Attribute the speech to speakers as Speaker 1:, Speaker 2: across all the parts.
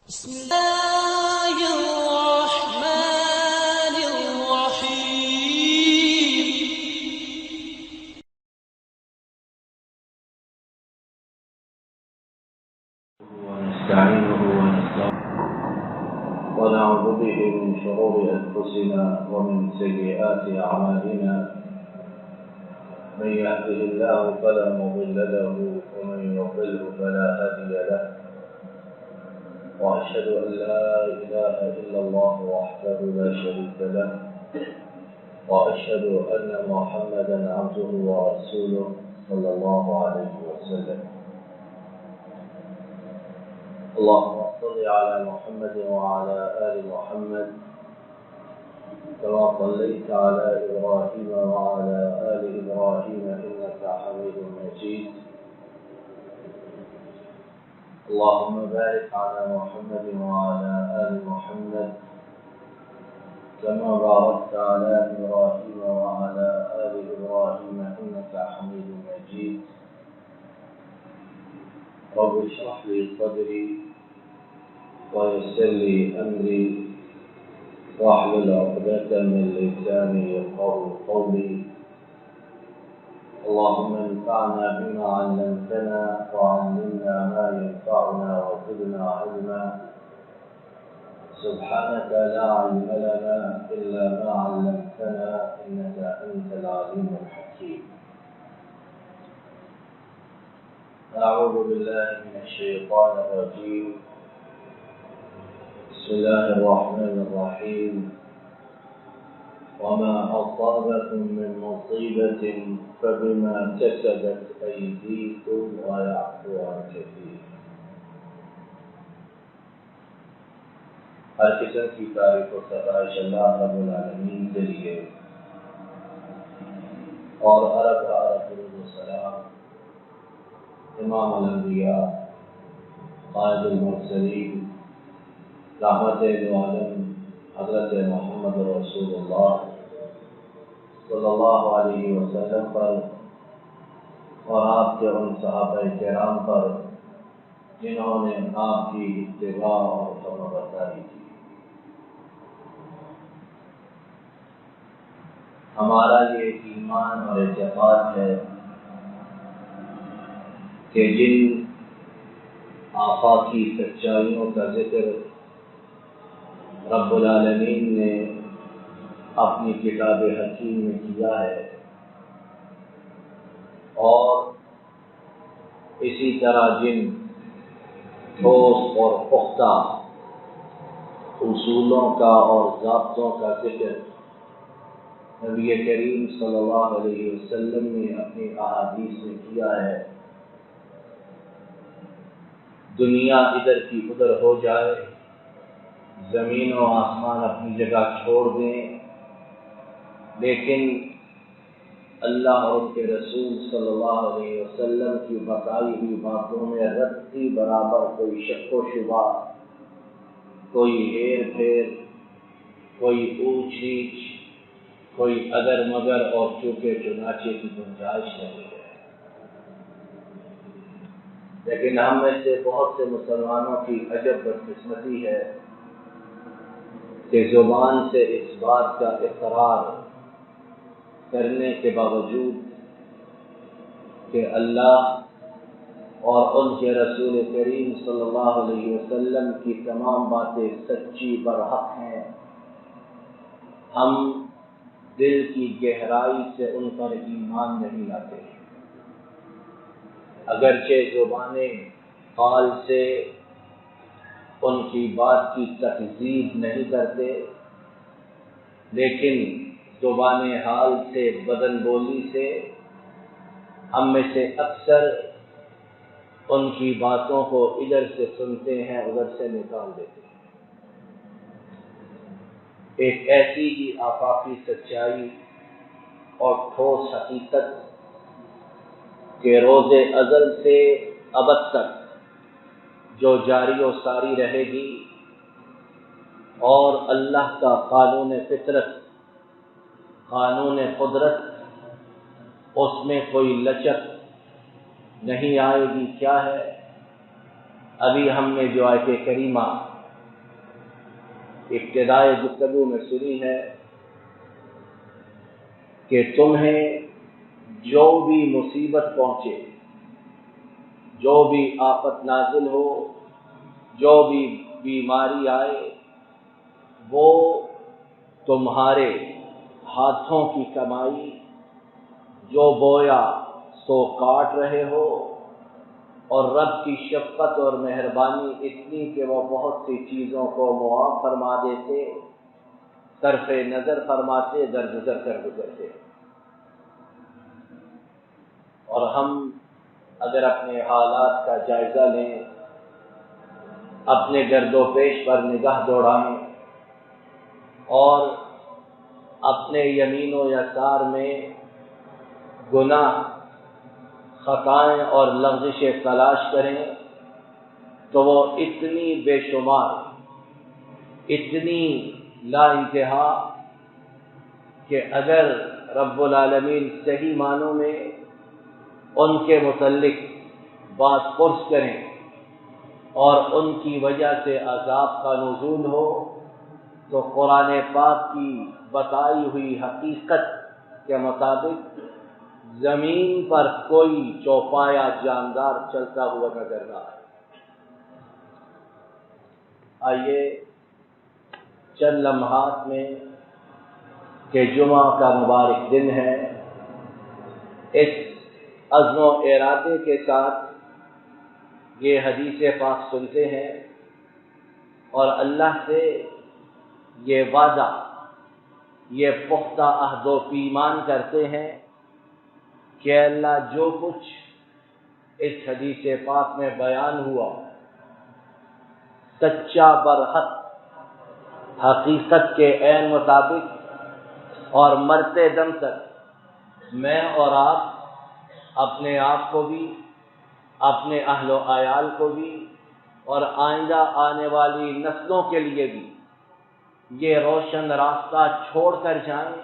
Speaker 1: بسم الله الرحمن الرحيم.
Speaker 2: ونستعينه ونستغفره ونعوذ به من شرور أنفسنا ومن سيئات أعمالنا. من يهده الله فلا مضل له ومن يضلل فلا هادي له. وأشهد أن لا إله إلا الله وحده لا شريك له وأشهد أن محمدا عبده ورسوله صلى الله عليه وسلم. اللهم صل على محمد وعلى آل محمد كما صليت على إبراهيم وعلى آل إبراهيم إنك حميد مجيد. اللهم بارك على محمد وعلى آل محمد كما باركت على إبراهيم وعلى آل إبراهيم إنك حميد مجيد. رب اشرح لي صدري ويسر لي أمري واحلل عقدة من لساني يفقهوا قولي. اللهم انفعنا بما علمتنا وعلمنا ما ينفعنا وزدنا علما. سبحانك لا علم لنا إلا ما علمتنا إنك أنت العليم الحكيم. أعوذ بالله من الشيطان الرجيم. بسم الله الرحمن الرحيم. وما أصابكم من مصيبة فبما كسبت أيديكم ويعفو عن كثير. ہر قسم کی تعریف و ستائش اللہ رب العالمین کے لیے اور ارب درود و سلام امام الانبیاء قائد المرسلین رحمت عالم حضرت محمد رسول اللہ صلی اللہ علیہ وسلم پر اور آپ کے ان صحابہ کرام پر جنہوں نے آپ کی اتباع اور فرمانبرداری کی. ہمارا یہ ایمان اور اعتقاد ہے کہ جن آفاقی سچائیوں کا ذکر رب العالمین نے اپنی کتاب حکیم میں کیا ہے اور اسی طرح جن ٹھوس اور پختہ اصولوں کا اور ضابطوں کا ذکر نبی کریم صلی اللہ علیہ وسلم نے اپنی احادیث میں کیا ہے، دنیا ادھر کی ادھر ہو جائے، زمین و آسمان اپنی جگہ چھوڑ دیں، لیکن اللہ اور ان کے رسول صلی اللہ علیہ وسلم کی بتائی ہوئی باتوں میں رتی برابر کوئی شک و شبہ، کوئی ہیر پھیر، کوئی اونچ نیچ، کوئی اگر مگر اور چونکہ چنانچہ کی گنجائش نہیں ہے. لیکن ہم میں سے بہت سے مسلمانوں کی عجب بدقسمتی ہے کہ زبان سے اس بات کا اقرار کرنے کے باوجود کہ اللہ اور ان کے رسول کریم صلی اللہ علیہ وسلم کی تمام باتیں سچی برحق ہیں، ہم دل کی گہرائی سے ان پر ایمان نہیں لاتے. اگرچہ زبانیں قال سے ان کی بات کی تکذیب نہیں کرتے، لیکن زبان حال سے، بدن بولی سے ہم میں سے اکثر ان کی باتوں کو ادھر سے سنتے ہیں ادھر سے نکال دیتے ہیں. ایک ایسی ہی آفاقی سچائی اور ٹھوس حقیقت کہ روز ازل سے ابد تک جو جاری و ساری رہے گی اور اللہ کا قانون فطرت، قانون قدرت، اس میں کوئی لچک نہیں آئے گی. کیا ہے؟ ابھی ہم نے جو آیت کریمہ ابتدائی گفتگو میں سنی ہے کہ تمہیں جو بھی مصیبت پہنچے، جو بھی آفت نازل ہو، جو بھی بیماری آئے، وہ تمہارے ہاتھوں کی کمائی جو بویا سو کاٹ رہے ہو، اور رب کی شفقت اور مہربانی اتنی کہ وہ بہت سی چیزوں کو معاف فرما دیتے، صرف نظر فرماتے، درگزر کر گزرتے۔ اور ہم اگر اپنے حالات کا جائزہ لیں، اپنے گرد و پیش پر نگاہ دوڑائیں اور اپنے یمین و یسار میں گناہ، خطائیں اور لغزشیں تلاش کریں تو وہ اتنی بے شمار، اتنی لا انتہا کہ اگر رب العالمین صحیح معنوں میں ان کے متعلق بات پرس کریں اور ان کی وجہ سے عذاب کا نزول ہو، تو قرآن پاک کی بتائی ہوئی حقیقت کے مطابق زمین پر کوئی چوپایا جاندار چلتا ہوا نظر نہ آئے۔ آئیے چند لمحات میں کہ جمعہ کا مبارک دن ہے، اس عزم و ارادے کے ساتھ یہ حدیث پاک سنتے ہیں اور اللہ سے یہ وعدہ، یہ پختہ عہد و پیمان کرتے ہیں کہ اللہ جو کچھ اس حدیث پاک میں بیان ہوا سچا برحق، حقیقت کے عین مطابق، اور مرتے دم تک میں اور آپ اپنے آپ کو بھی، اپنے اہل و عیال کو بھی، اور آئندہ آنے والی نسلوں کے لیے بھی یہ روشن راستہ چھوڑ کر جائیں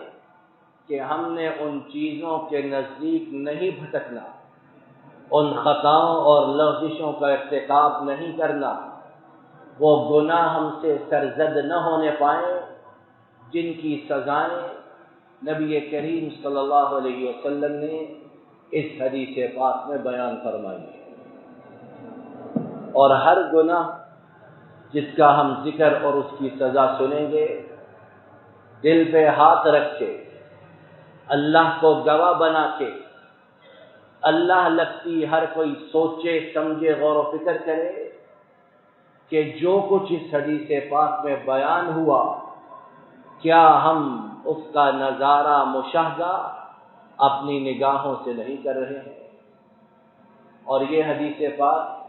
Speaker 2: کہ ہم نے ان چیزوں کے نزدیک نہیں بھٹکنا، ان خطاؤں اور لغزشوں کا ارتکاب نہیں کرنا، وہ گناہ ہم سے سرزد نہ ہونے پائیں جن کی سزائیں نبی کریم صلی اللہ علیہ وسلم نے اس حدیث پاک میں بیان فرمائی۔ اور ہر گناہ جس کا ہم ذکر اور اس کی سزا سنیں گے، دل پہ ہاتھ رکھ کے، اللہ کو گواہ بنا کے، اللہ لگتی ہر کوئی سوچے سمجھے غور و فکر کرے کہ جو کچھ اس حدیث پاک میں بیان ہوا، کیا ہم اس کا نظارہ، مشاہدہ اپنی نگاہوں سے نہیں کر رہے ہیں؟ اور یہ حدیث پاک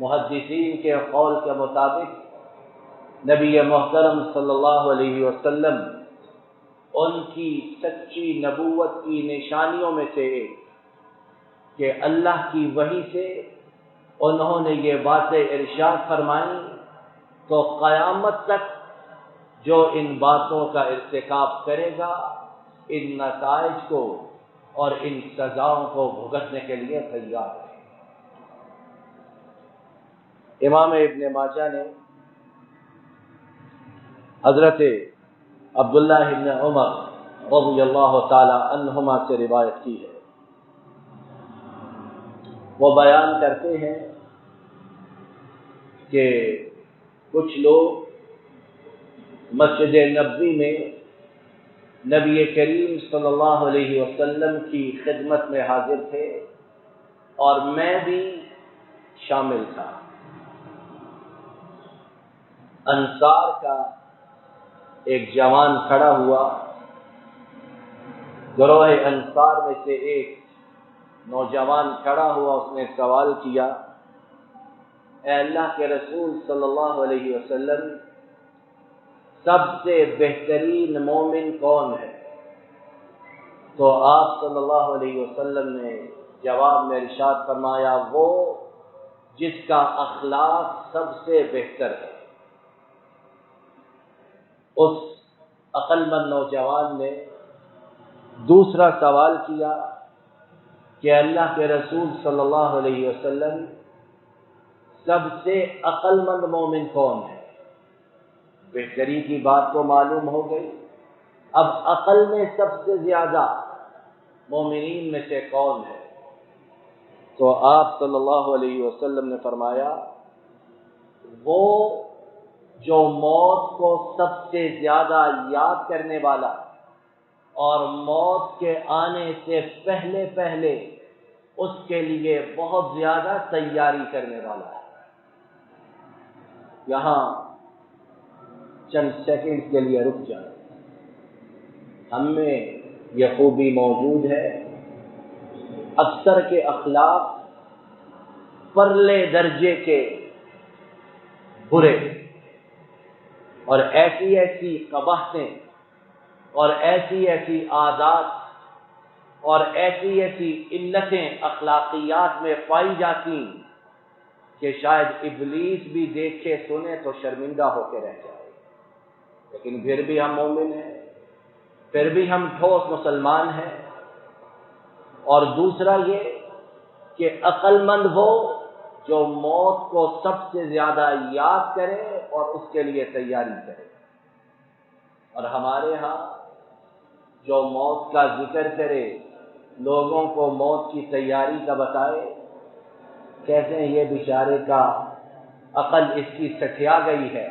Speaker 2: محدثین کے قول کے مطابق نبی محترم صلی اللہ علیہ وسلم ان کی سچی نبوت کی نشانیوں میں سے ایک کہ اللہ کی وحی سے انہوں نے یہ باتیں ارشاد فرمائیں تو قیامت تک جو ان باتوں کا ارتکاب کرے گا ان نتائج کو اور ان سزاؤں کو بھگتنے کے لیے تیار ہے۔ امام ابن ماجہ نے حضرت عبداللہ ابن عمر رضی اللہ تعالی عنہما سے روایت کی ہے۔ وہ بیان کرتے ہیں کہ کچھ لوگ مسجد نبوی میں نبی کریم صلی اللہ علیہ وسلم کی خدمت میں حاضر تھے اور میں بھی شامل تھا۔ انصار کا ایک جوان کھڑا ہوا، گروہ انصار میں سے ایک نوجوان کھڑا ہوا، اس نے سوال کیا، اے اللہ کے رسول صلی اللہ علیہ وسلم، سب سے بہترین مومن کون ہے؟ تو آپ صلی اللہ علیہ وسلم نے جواب میں ارشاد فرمایا، وہ جس کا اخلاق سب سے بہتر ہے۔ اس عقل مند نوجوان نے دوسرا سوال کیا کہ اللہ کے رسول صلی اللہ علیہ وسلم، سب سے عقل مند مومن کون ہے؟ بہتری کی بات تو معلوم ہو گئی. اب عقل میں سب سے زیادہ مومنین میں سے کون ہے؟ تو آپ صلی اللہ علیہ وسلم نے فرمایا وہ جو موت کو سب سے زیادہ یاد کرنے والا اور موت کے آنے سے پہلے پہلے اس کے لیے بہت زیادہ تیاری کرنے والا ہے. یہاں چند سیکنڈ کے لیے رک جائیں. ہم میں یہ خوبی موجود ہے، اکثر کے اخلاق پرلے درجے کے برے اور ایسی ایسی قباحتیں اور ایسی ایسی عادات اور ایسی ایسی علتیں اخلاقیات میں پائی جاتی کہ شاید ابلیس بھی دیکھے سنے تو شرمندہ ہو کے رہ جائے. لیکن پھر بھی ہم مومن ہیں، پھر بھی ہم ٹھوس مسلمان ہیں. اور دوسرا یہ کہ عقل مند وہ جو موت کو سب سے زیادہ یاد کرے اور اس کے لیے تیاری کرے. اور ہمارے ہاں جو موت کا ذکر کرے، لوگوں کو موت کی تیاری کا بتائے، کہتے ہیں یہ بیچارے کا عقل اس کی سٹھیا گئی ہے،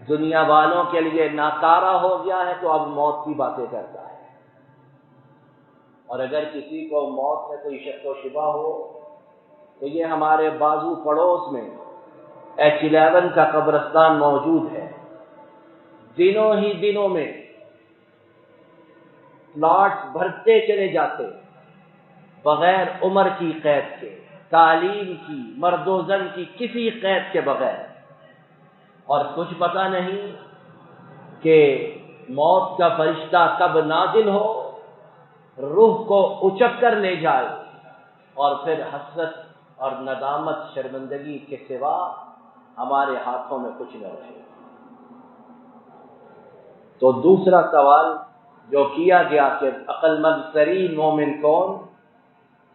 Speaker 2: دنیا والوں کے لیے ناکارہ ہو گیا ہے تو اب موت کی باتیں کرتا ہے. اور اگر کسی کو موت میں کوئی شک و شبہ ہو تو یہ ہمارے بازو پڑوس میں H11 کا قبرستان موجود ہے. دنوں ہی دنوں میں پلاٹس بھرتے چلے جاتے بغیر عمر کی قید کے، تعلیم کی، مرد و زن کی کسی قید کے بغیر. اور کچھ پتہ نہیں کہ موت کا فرشتہ کب نازل ہو، روح کو اچک کر لے جائے اور پھر حسرت اور ندامت شرمندگی کے سوا ہمارے ہاتھوں میں کچھ نہ رہے. تو دوسرا سوال جو کیا گیا کہ عقل مند ترین مومن کون،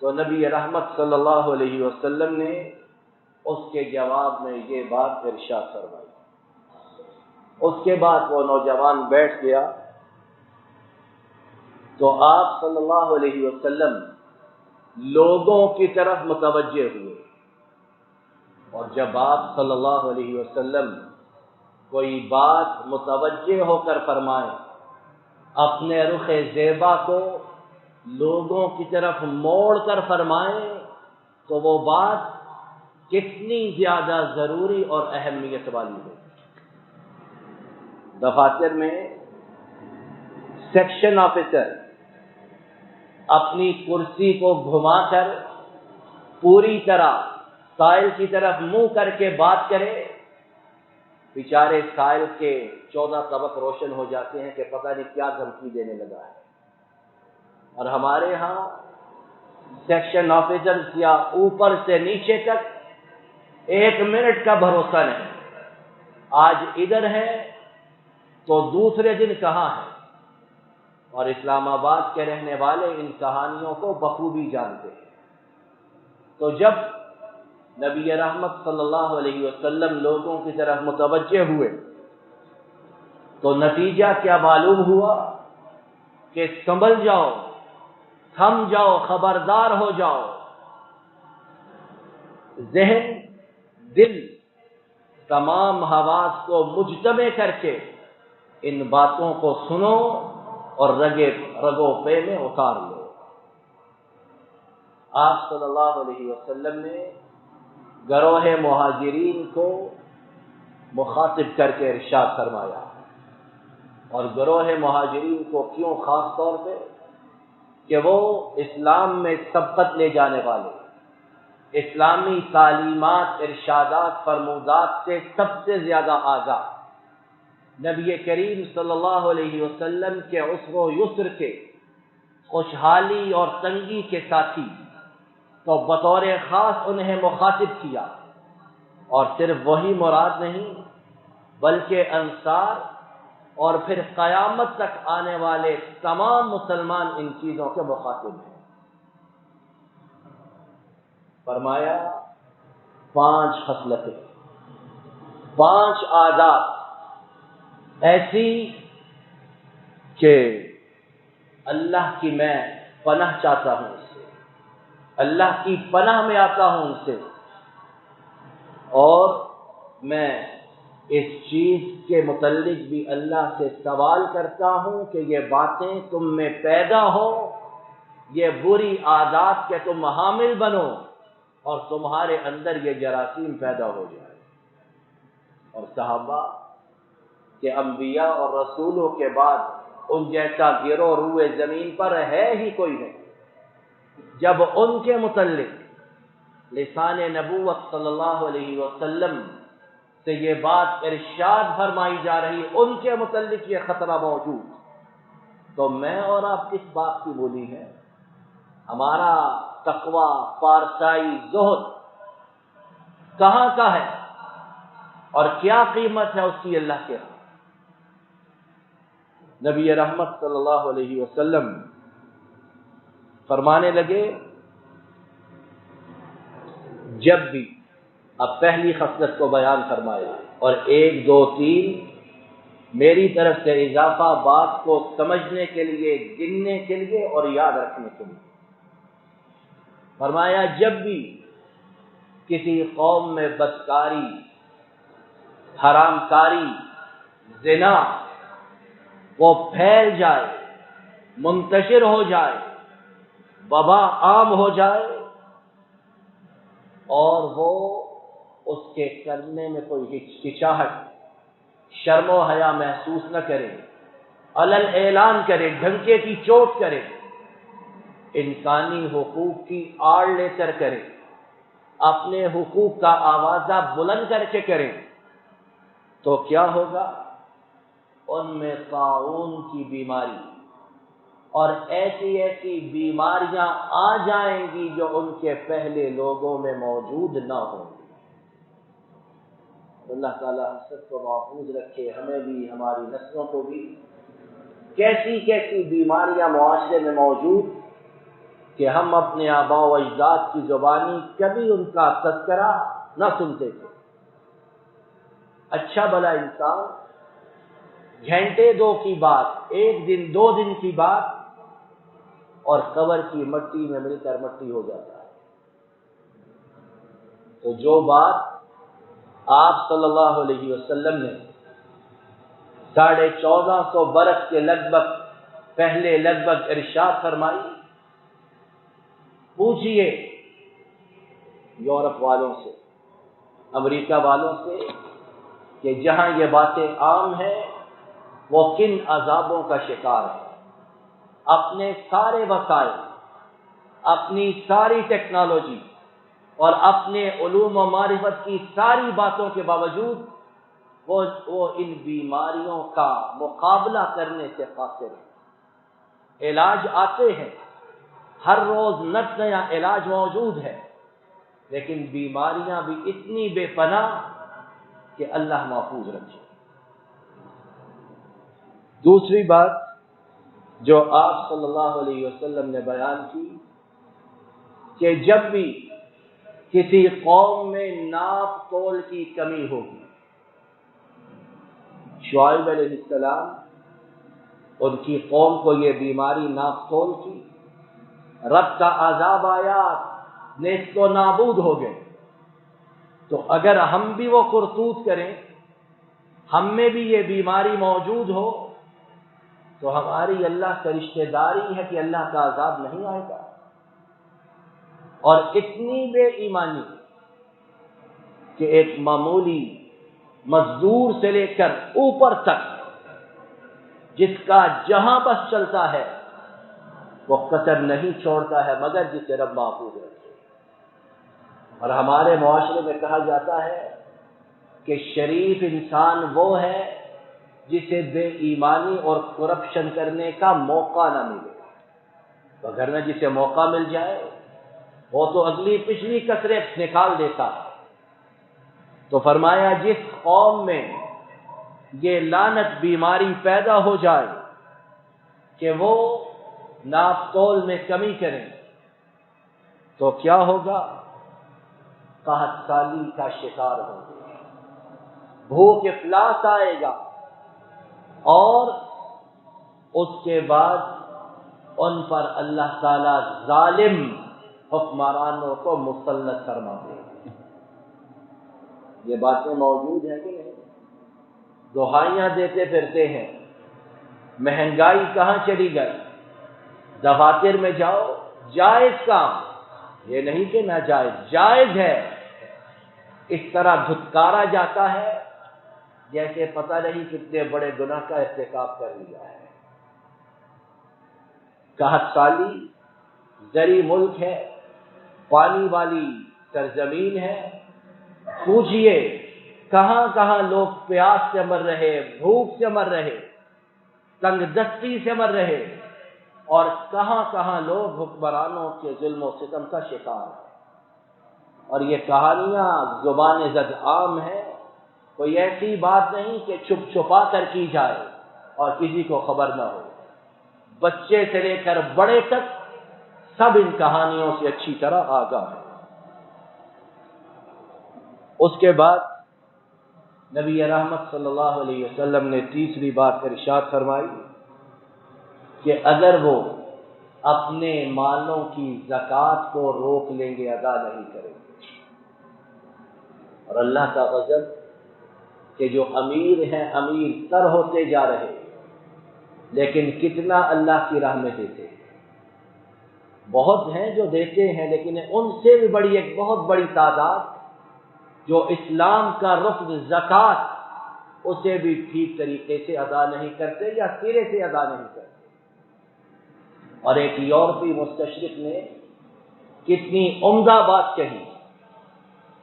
Speaker 2: تو نبی رحمت صلی اللہ علیہ وسلم نے اس کے جواب میں یہ بات ارشاد فرمائی. اس کے بعد وہ نوجوان بیٹھ گیا تو آپ صلی اللہ علیہ وسلم لوگوں کی طرف متوجہ ہوئے. اور جب آپ صلی اللہ علیہ وسلم کوئی بات متوجہ ہو کر فرمائیں، اپنے رخ زیبا کو لوگوں کی طرف موڑ کر فرمائیں، تو وہ بات کتنی زیادہ ضروری اور اہمیت والی ہے. دفاتر میں سیکشن آفیسر اپنی کرسی کو گھما کر پوری طرح سائل کی طرف منہ کر کے بات کرے، بیچارے سائل کے 14 طبق روشن ہو جاتے ہیں کہ پتہ نہیں کیا دھمکی دینے لگا ہے. اور ہمارے ہاں سیکشن آفیسر یا اوپر سے نیچے تک 1 منٹ کا بھروسہ نہیں. آج ادھر ہے تو دوسرے دن کہاں ہے. اور اسلام آباد کے رہنے والے ان کہانیوں کو بخوبی جانتے ہیں. تو جب نبی رحمت صلی اللہ علیہ وسلم لوگوں کی طرف متوجہ ہوئے تو نتیجہ کیا معلوم ہوا کہ سنبھل جاؤ، تھم جاؤ، خبردار ہو جاؤ. ذہن، دل، تمام حواس کو مجتمع کر کے ان باتوں کو سنو اور رگو پے میں اتار لو. آپ صلی اللہ علیہ وسلم نے گروہ مہاجرین کو مخاطب کر کے ارشاد فرمایا. اور گروہ مہاجرین کو کیوں؟ خاص طور پہ کہ وہ اسلام میں سبقت لے جانے والے، اسلامی تعلیمات، ارشادات، فرمودات سے سب سے زیادہ آگاہ، نبی کریم صلی اللہ علیہ وسلم کے عسر و یسر کے، خوشحالی اور تنگی کے ساتھی، تو بطور خاص انہیں مخاطب کیا. اور صرف وہی مراد نہیں بلکہ انصار اور پھر قیامت تک آنے والے تمام مسلمان ان چیزوں کے مخاطب ہیں. فرمایا 5 خصلتیں، 5 عادات ایسی کہ اللہ کی میں پناہ چاہتا ہوں اس سے، اللہ کی پناہ میں آتا ہوں ان سے، اور میں اس چیز کے متعلق بھی اللہ سے سوال کرتا ہوں کہ یہ باتیں تم میں پیدا ہو، یہ بری عادات کے تم حامل بنو اور تمہارے اندر یہ جراثیم پیدا ہو جائے۔ اور صحابہ کہ انبیاء اور رسولوں کے بعد ان جیسا گروہ روئے زمین پر ہے ہی کوئی نہیں۔ جب ان کے متعلق لسان نبوت صلی اللہ علیہ وسلم سے یہ بات ارشاد فرمائی جا رہی، ان کے متعلق یہ خطرہ موجود، تو میں اور آپ کس بات کی بولی ہے؟ ہمارا تقویٰ، پارسائی، زہد کہاں کا ہے اور کیا قیمت ہے اس کی اللہ کے ہاں؟ نبی رحمت صلی اللہ علیہ وسلم فرمانے لگے، جب بھی اب پہلی خصلت کو بیان فرمائے اور 1 2 3 میری طرف سے اضافہ بات کو سمجھنے کے لیے، گننے کے لیے اور یاد رکھنے کے لیے فرمایا، جب بھی کسی قوم میں بدکاری، حرام کاری، زنا وہ پھیل جائے، منتشر ہو جائے، وبا عام ہو جائے اور وہ اس کے کرنے میں کوئی ہچکچاہٹ، شرم و حیا محسوس نہ کرے، علل اعلان کرے، ڈھنکے کی چوٹ کرے، انسانی حقوق کی آڑ لے کر کرے، اپنے حقوق کا آوازہ بلند کر کے کرے، تو کیا ہوگا؟ ان میں طاعون کی بیماری اور ایسی ایسی بیماریاں آ جائیں گی جو ان کے پہلے لوگوں میں موجود نہ ہوں۔ اللہ تعالیٰ ہم سب کو محفوظ رکھے، ہمیں بھی، ہماری نسلوں کو بھی۔ کیسی کیسی بیماریاں معاشرے میں موجود کہ ہم اپنے آباء و اجداد کی زبانی کبھی ان کا تذکرہ نہ سنتے تھے۔ اچھا بھلا انسان گھنٹے 2 کی بات، 1 دن 2 دن کی بات، اور قبر کی مٹی میں مل کر مٹی ہو جاتا ہے۔ تو جو بات آپ صلی اللہ علیہ وسلم نے 1450 برس کے لگ بھگ پہلے ارشاد فرمائی، پوچھئے یورپ والوں سے، امریکہ والوں سے کہ جہاں یہ باتیں عام ہیں وہ کن عذابوں کا شکار ہے۔ اپنے سارے وسائل، اپنی ساری ٹیکنالوجی اور اپنے علوم و معرفت کی ساری باتوں کے باوجود وہ ان بیماریوں کا مقابلہ کرنے سے قاصر ہے۔ علاج آتے ہیں، ہر روز نیا علاج موجود ہے، لیکن بیماریاں بھی اتنی بے پناہ کہ اللہ محفوظ رکھے۔ دوسری بات جو آپ صلی اللہ علیہ وسلم نے بیان کی کہ جب بھی کسی قوم میں ناپ تول کی کمی ہوگی، شعیب علیہ السلام ان کی قوم کو یہ بیماری ناپ تول کی، رب کا عذاب آیا، نیست و نابود ہو گئے۔ تو اگر ہم بھی وہ کرتوت کریں، ہم میں بھی یہ بیماری موجود ہو، تو ہماری اللہ سے رشتہ داری ہے کہ اللہ کا عذاب نہیں آئے گا۔ اور اتنی بے ایمانی کہ ایک معمولی مزدور سے لے کر اوپر تک جس کا جہاں بس چلتا ہے وہ قطر نہیں چھوڑتا ہے مگر جسے رب محفوظ رکھے۔ اور ہمارے معاشرے میں کہا جاتا ہے کہ شریف انسان وہ ہے جسے بے ایمانی اور کرپشن کرنے کا موقع نہ ملے، وگرنہ جسے موقع مل جائے وہ تو اگلی پچھلی کسریں نکال دیتا ہے۔ تو فرمایا جس قوم میں یہ لعنت بیماری پیدا ہو جائے کہ وہ ناپ تول میں کمی کریں، تو کیا ہوگا؟ قحط سالی کا شکار ہوں گے، بھوک افلاس آئے گا، اور اس کے بعد ان پر اللہ تعالی ظالم حکمرانوں کو مسلط فرما دے. یہ باتیں موجود ہیں کہ نہیں؟ دہائیاں دیتے پھرتے ہیں مہنگائی کہاں چلی گئی. دفاتر میں جاؤ، جائز کام، یہ نہیں کہ ناجائز، جائز ہے. اس طرح دھتکارا جاتا ہے جیسے پتہ نہیں کتنے بڑے گناہ کا ارتکاب کر لیا ہے. قحط سالی، زرعی ملک ہے، پانی والی سرزمین ہے. پوچھئے کہاں کہاں لوگ پیاس سے مر رہے، بھوک سے مر رہے، تنگ دستی سے مر رہے، اور کہاں کہاں لوگ حکمرانوں کے ظلم و ستم کا شکار ہیں. اور یہ کہانیاں زبان زد عام ہے، کوئی ایسی بات نہیں کہ چھپ چھپا کر کی جائے اور کسی کو خبر نہ ہو. بچے سے لے کر بڑے تک سب ان کہانیوں سے اچھی طرح آگاہ ہیں. اس کے بعد نبی رحمت صلی اللہ علیہ وسلم نے تیسری بات ارشاد فرمائی کہ اگر وہ اپنے مالوں کی زکوٰۃ کو روک لیں گے، ادا نہیں کریں گے، اور اللہ کا غضب کہ جو امیر ہیں امیر تر ہوتے جا رہے، لیکن کتنا اللہ کی راہ میں دیتے ہیں. بہت ہیں جو دیتے ہیں، لیکن ان سے بھی بڑی ایک بہت بڑی تعداد جو اسلام کا رکن زکوٰۃ اسے بھی ٹھیک طریقے سے ادا نہیں کرتے یا سرے سے ادا نہیں کرتے. اور ایک یورپی مستشرق نے کتنی عمدہ بات کہی.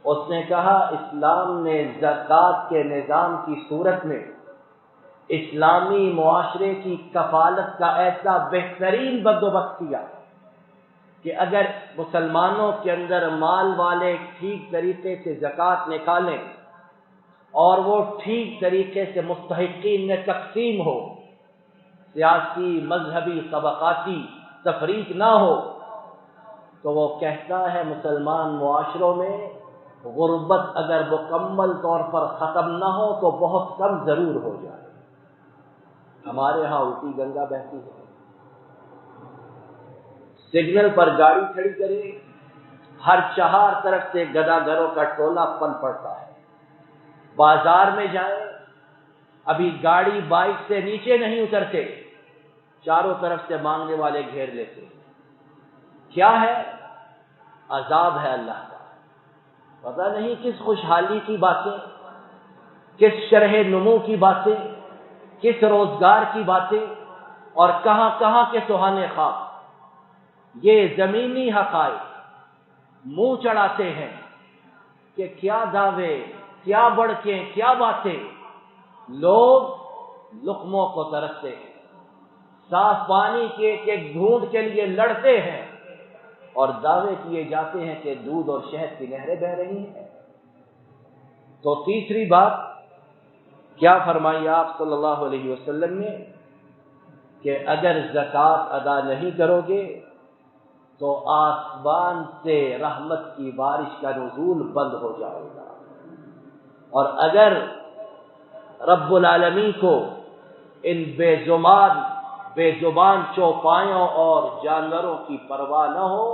Speaker 2: اس نے کہا اسلام نے زکوٰۃ کے نظام کی صورت میں اسلامی معاشرے کی کفالت کا ایسا بہترین بندوبست کیا کہ اگر مسلمانوں کے اندر مال والے ٹھیک طریقے سے زکوٰۃ نکالیں اور وہ ٹھیک طریقے سے مستحقین میں تقسیم ہو، سیاسی مذہبی طبقاتی تفریق نہ ہو، تو وہ کہتا ہے مسلمان معاشروں میں غربت اگر مکمل طور پر ختم نہ ہو تو بہت کم ضرور ہو جائے. ہمارے ہاں الٹی گنگا بہتی ہے. سگنل پر گاڑی کھڑی کرے، ہر چہار طرف سے گدا گروں کا ٹولہ پن پڑتا ہے. بازار میں جائیں، ابھی گاڑی بائک سے نیچے نہیں اترتے، چاروں طرف سے مانگنے والے گھیر لیتے. کیا ہے؟ عذاب ہے اللہ کا. پتہ نہیں کس خوشحالی کی باتیں، کس شرح نمو کی باتیں، کس روزگار کی باتیں، اور کہاں کہاں کے سہانے خواب. یہ زمینی حقائق منہ چڑھاتے ہیں کہ کیا دعوے، کیا بڑکیں، کیا باتیں. لوگ لقموں کو ترستے ہیں، صاف پانی کے ایک گھونٹ کے لیے لڑتے ہیں، اور دعوے کیے جاتے ہیں کہ دودھ اور شہد کی نہریں بہہ رہی ہیں. تو تیسری بات کیا فرمائی آپ صلی اللہ علیہ وسلم نے کہ اگر زکوٰۃ ادا نہیں کرو گے تو آسمان سے رحمت کی بارش کا نزول بند ہو جائے گا، اور اگر رب العالمین کو ان بے زبان چوپایوں اور جانوروں کی پرواہ نہ ہو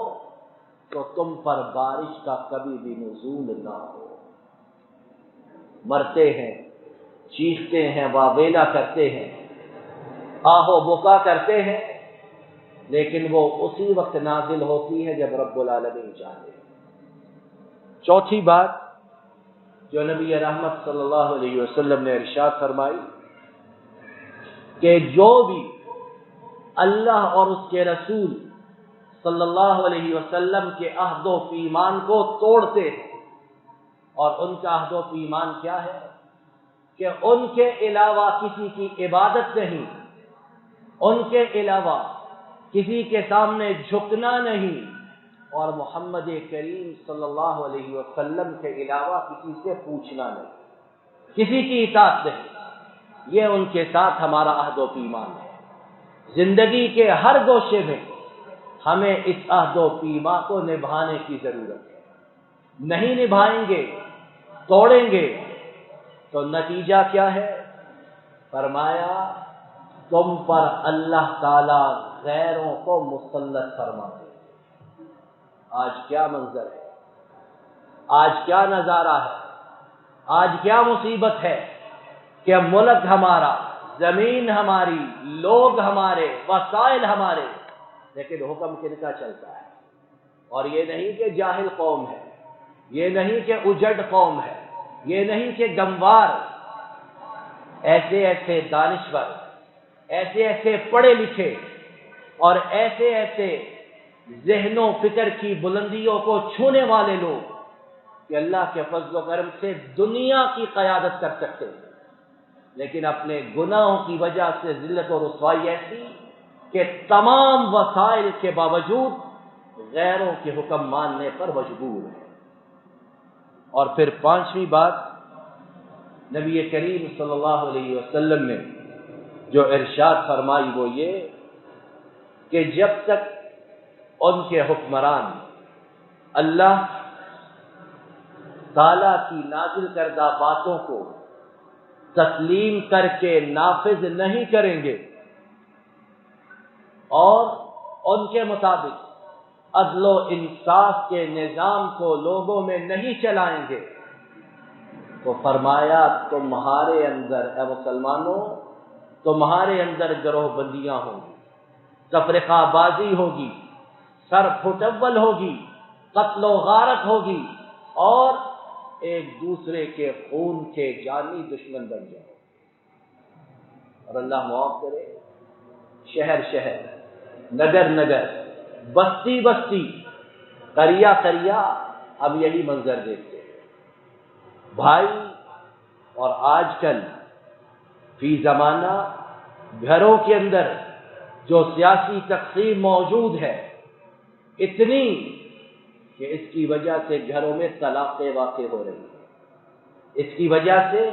Speaker 2: تو تم پر بارش کا کبھی بھی نزول نہ ہو. مرتے ہیں، چیختے ہیں، واویلا کرتے ہیں، آہو بکا کرتے ہیں، لیکن وہ اسی وقت نازل ہوتی ہے جب رب العالمین چاہتے ہیں. چوتھی بات جو نبی رحمت صلی اللہ علیہ وسلم نے ارشاد فرمائی کہ جو بھی اللہ اور اس کے رسول صلی اللہ علیہ وسلم کے عہد و پیمان کو توڑتے ہیں، اور ان کا عہد و پیمان کیا ہے کہ ان کے علاوہ کسی کی عبادت نہیں، ان کے علاوہ کسی کے سامنے جھکنا نہیں، اور محمد کریم صلی اللہ علیہ وسلم کے علاوہ کسی سے پوچھنا نہیں، کسی کی اطاعت نہیں. یہ ان کے ساتھ ہمارا عہد و پیمان ہے. زندگی کے ہر گوشے میں ہمیں اس عہد و پیمان کو نبھانے کی ضرورت ہے. نہیں نبھائیں گے، توڑیں گے، تو نتیجہ کیا ہے فرمایا تم پر اللہ تعالی غیروں کو مسلط فرماتے ہیں۔ آج کیا منظر ہے، آج کیا نظارہ ہے، آج کیا مصیبت ہے کہ ملک ہمارا، زمین ہماری، لوگ ہمارے، وسائل ہمارے، لیکن حکم کن کا چلتا ہے؟ اور یہ نہیں کہ جاہل قوم ہے، یہ نہیں کہ اجڑ قوم ہے، یہ نہیں کہ گموار، ایسے ایسے دانشور، ایسے ایسے پڑھے لکھے اور ایسے ایسے ذہن و فکر کی بلندیوں کو چھونے والے لوگ کہ اللہ کے فضل و کرم سے دنیا کی قیادت کر سکتے ہیں، لیکن اپنے گناہوں کی وجہ سے ذلت و رسوائی ایسی کہ تمام وسائل کے باوجود غیروں کے حکم ماننے پر مجبور ہے۔ اور پھر پانچویں بات، نبی کریم صلی اللہ علیہ وسلم نے جو ارشاد فرمائی وہ یہ کہ جب تک ان کے حکمران اللہ تعالیٰ کی نازل کردہ باتوں کو تسلیم کر کے نافذ نہیں کریں گے اور ان کے مطابق عدل و انصاف کے نظام کو لوگوں میں نہیں چلائیں گے، تو فرمایا تمہارے اندر اے مسلمانوں، تمہارے اندر گروہ بندیاں ہوں گی، تفرقہ بازی ہوگی، سر پھٹول ہوگی، قتل و غارت ہوگی، اور ایک دوسرے کے خون کے جانی دشمن بن جاؤ۔ اور اللہ معاف کرے، شہر شہر، نگر نگر، بستی بستی، قریہ قریہ اب یہی منظر دیکھتے ہیں۔ بھائی، اور آج کل فی زمانہ گھروں کے اندر جو سیاسی تقسیم موجود ہے اتنی کہ اس کی وجہ سے گھروں میں طلاقیں واقع ہو رہی ہیں، اس کی وجہ سے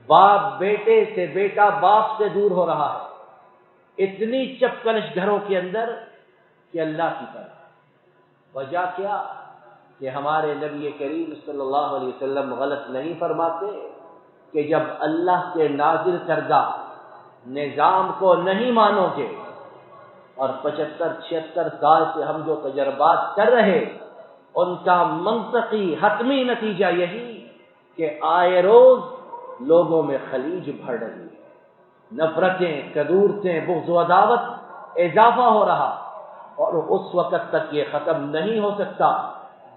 Speaker 2: باپ بیٹے سے، بیٹا باپ سے دور ہو رہا ہے، اتنی چپکلش گھروں کے اندر کہ اللہ کی طرح۔ وجہ کیا کہ ہمارے نبی کریم صلی اللہ علیہ وسلم غلط نہیں فرماتے کہ جب اللہ کے نازل کردہ نظام کو نہیں مانو گے، اور 75-76 سال سے ہم جو تجربات کر رہے ان کا منطقی حتمی نتیجہ یہی کہ آئے روز لوگوں میں خلیج بڑھ رہی ہے، نفرتیں، کدورتیں، بغض و عداوت اضافہ ہو رہا، اور اس وقت تک یہ ختم نہیں ہو سکتا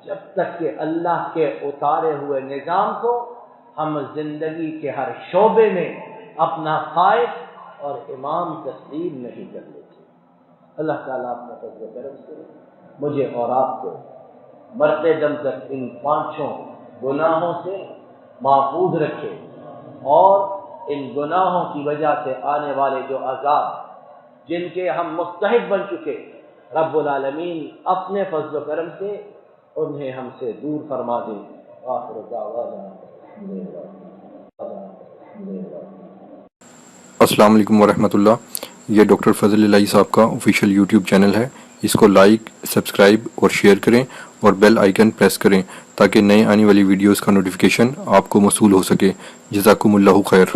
Speaker 2: جب تک کہ اللہ کے اتارے ہوئے نظام کو ہم زندگی کے ہر شعبے میں اپنا قائد اور امام تسلیم نہیں کر لیتے۔ اللہ تعالیٰ اپنے فضل و کرم سے مجھے اور آپ کو مرتے دم تک ان پانچوں گناہوں سے محفوظ رکھے، اور ان گناہوں کی وجہ سے آنے والے جو عذاب جن کے ہم مستحق بن چکے، رب العالمین اپنے فضل و کرم سے انہیں ہم سے دور فرما دے۔ آخر دعوانا
Speaker 3: السلام علیکم ورحمۃ اللہ۔ یہ ڈاکٹر فضل الہی صاحب کا آفیشیل یوٹیوب چینل ہے، اس کو لائک، سبسکرائب اور شیئر کریں اور بیل آئیکن پریس کریں تاکہ نئے آنے والی ویڈیوز کا نوٹیفیکیشن آپ کو موصول ہو سکے۔ جزاکم اللہ خیر۔